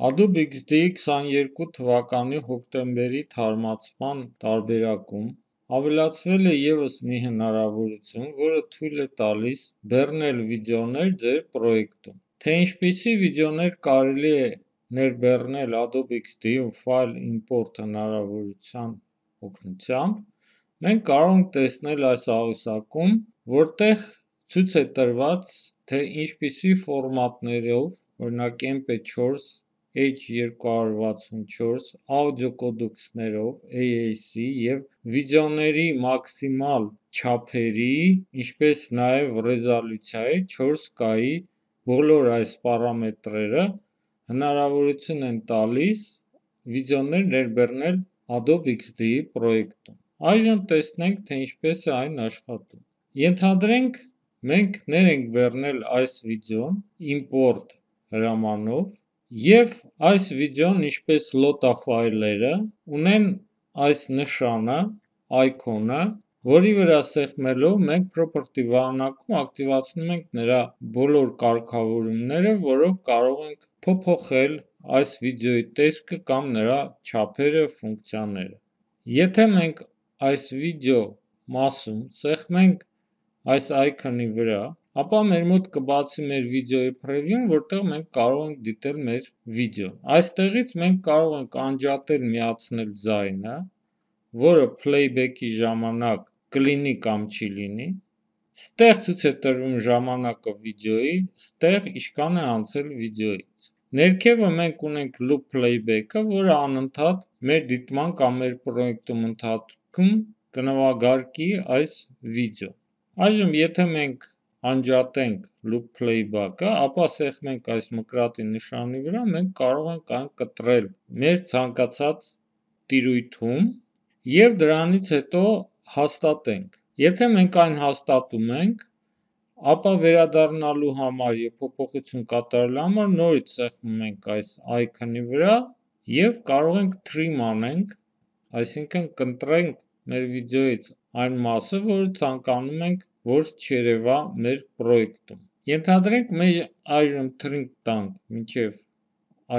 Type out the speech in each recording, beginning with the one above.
Adobe XD 22 թվականի հոկտեմբերի թարմացման տարբերակում ավելացվել է ևս մի հնարավորություն, որը թույլ է տալիս բեռնել վիդեոներ ձեր պրոյեկտում։ Թե ինչպիսի վիդեոներ կարելի է ներբեռնել Adobe XD-ում File Import հնարավորության օգնությամբ, մենք կարող ենք տեսնել այս աղյուսակում, որտեղ ցույց է տրված, թե ինչպիսի ֆորմատներով, օրինակ MP4, H264, աուդիո կոդեքսներով, AAC և վիդեոների մաքսիմալ չափերի, ինչպես նաև ռեզոլյուցիայի 4K-ի բոլոր այս պարամետրերը հնարավորություն են տալիս վիդեոներ ներբեռնել Adobe XD-ի պրոյեկտում։ Այժմ տեսնենք, թե ինչպես է այն աշխատում։ Ենթադրենք, մենք ներ ենք բեռնել այս վիդեոն import հրամանով և այս վիդեոն, ինչպես լոտա ֆայլերը, ունեն այս նշանը, այքոնը, որի վրա սեղմելով մենք property վահանակում ակտիվացնում ենք նրա բոլոր կարգավորումները, որով կարող ենք փոփոխել այս վիդեոյի տեսքը կամ նրա չափերը, ֆունկցիաները։ Եթե մենք այս վիդեո մասում սեղմենք այս այքոնի վրա, ապա մեր մոտ կբացի մեր վիդեոյի preview-ն, որտեղ մենք կարող ենք դիտել մեր վիդեոն։ Այստեղից մենք կարող ենք անջատել միացնել ձայնը, որը playback-ի ժամանակ կլինի կամ չի լինի։ Ստեղ ցույց է տրվում ժամանակը վիդեոյի, ստեղ ինչքան է անցել վիդեոյից։ Ներքևը մենք ունենք loop playback-ը, որը անընդհատ մեր դիտման կամ մեր պրոյեկտում ընթացքում կնվագարկի այս վիդեոն։ Այժմ եթե մենք անջատենք loop playback-ը, ապա սեղմենք այս մկրատի նշանի վրա, մենք կարող ենք այն կտրել մեր ցանկացած տիրույթում և դրանից հետո հաստատենք։ Եթե մենք այն հաստատում ենք, ապա վերադառնալու համար և փոփոխություն կատարելու համար նորից սեղմում ենք այս այքոնի վրա և կարող ենք trim անենք, այսինքն կընտրենք մեր վիդեոյից այն մասը, որը ցանկանում ենք, որ չերևա մեր պրոյեկտում։ Ենթադրենք մենք այժմ trim տանք մինչև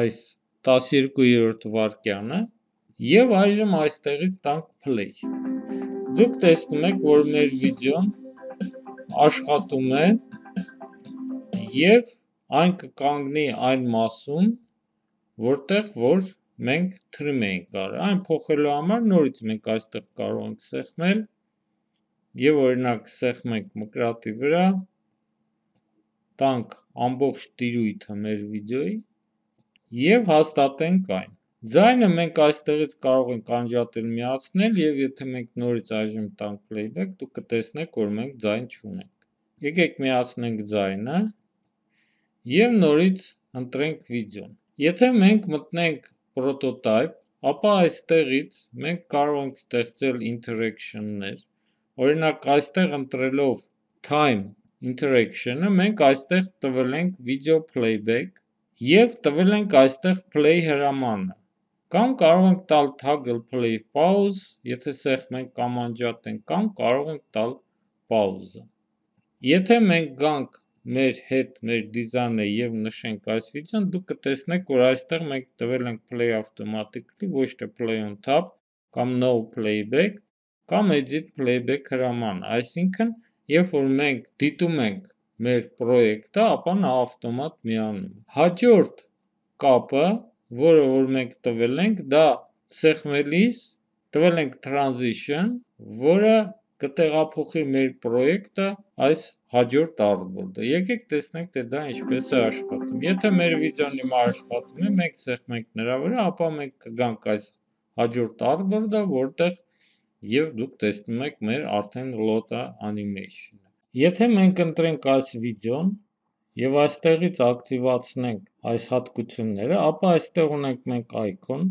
այս 12-րդ վայրկյանը և այժմ այստեղից տանք play։ Դուք տեսնում եք, որ մեր վիդեոն աշխատում է և այն կկանգնի այն մասում, որտեղ որ մենք trim էինք արել։ Այն փոխելու համար նորից մենք այստեղ կարող ենք սեղմել և օրինակ սեղմենք մկրատի վրա, տանք ամբողջ տիրույթը մեր վիդեոյի և հաստատենք այն։ Ձայնը մենք այստեղից կարող ենք անջատել, միացնել և եթե մենք նորից այժմ տանք playback, դուք կտեսնեք, որ մենք ձայն չունենք։ Եկեք միացնենք ձայնը և նորից ընտրենք վիդեոն։ Եթե մենք մտնենք prototype, ապա այստեղից մենք կարող ենք ստեղծել interaction-ներ, օրինակ այստեղ ընտրելով time interaction-ը, մենք այստեղ տվել ենք video playback և տվել ենք այստեղ play հրամանը, կամ կարող ենք տալ toggle play pause, եթե սեղմենք կամ անջատենք, կամ կարող ենք տալ պաուզը։ Եթե մենք գանք մեր հետ, մեր դիզայնը և նշենք այս վիդեոն, դուք կտեսնեք, որ այստեղ մենք տվել ենք play automatically, ոչ թե play on top, կամ no playback, կամ edit playback հրամանը, այսինքն, երբ որ մենք դիտում ենք մեր պրոյեկտը, ապա նա ավտոմատ միանում է։ Հաջորդ կապը, որը որ մենք տվել ենք, դա սեղմելիս տվել ենք transition, որը կտեղափոխի մեր պրոյեկտը այս հաջորդ artboard-ը։ Եկեք տեսնենք, թե դա ինչպես է աշխատում։ Եթե մեր վիդեոն հիմա աշխատում է, մենք սեղմենք նրա վրա, ապա մենք կգանք այս հաջորդ artboard-ը, որտեղ և դուք տեսնում եք մեր արդեն լոտա animation-ը։ Եթե մենք ընտրենք այս վիդեոն և այստեղից ակտիվացնենք այս հատկությունները, ապա այստեղ ունենք մենք այքոն,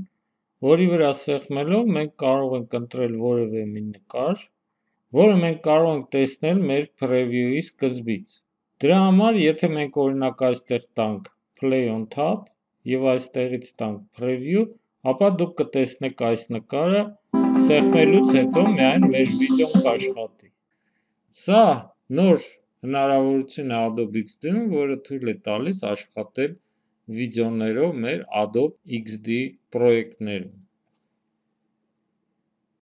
որի վրա սեղմելով մենք կարող ենք ընտրել որևէ մի նկար, որը մենք կարող ենք տեսնել մեր preview-ի սկզբից։ Դրա համար, եթե մենք օրինակ այստեղ տանք play on top և այստեղից տանք preview, ապա դուք կտեսնեք այս նկարը սեղմելուց հետո միայն մեր վիդեոն կաշխատի։ Սա նոր հնարավորություն է Adobe XD-ում, որը թույլ է տալիս աշխատել վիդեոներով մեր Adobe XD պրոյեկտներում։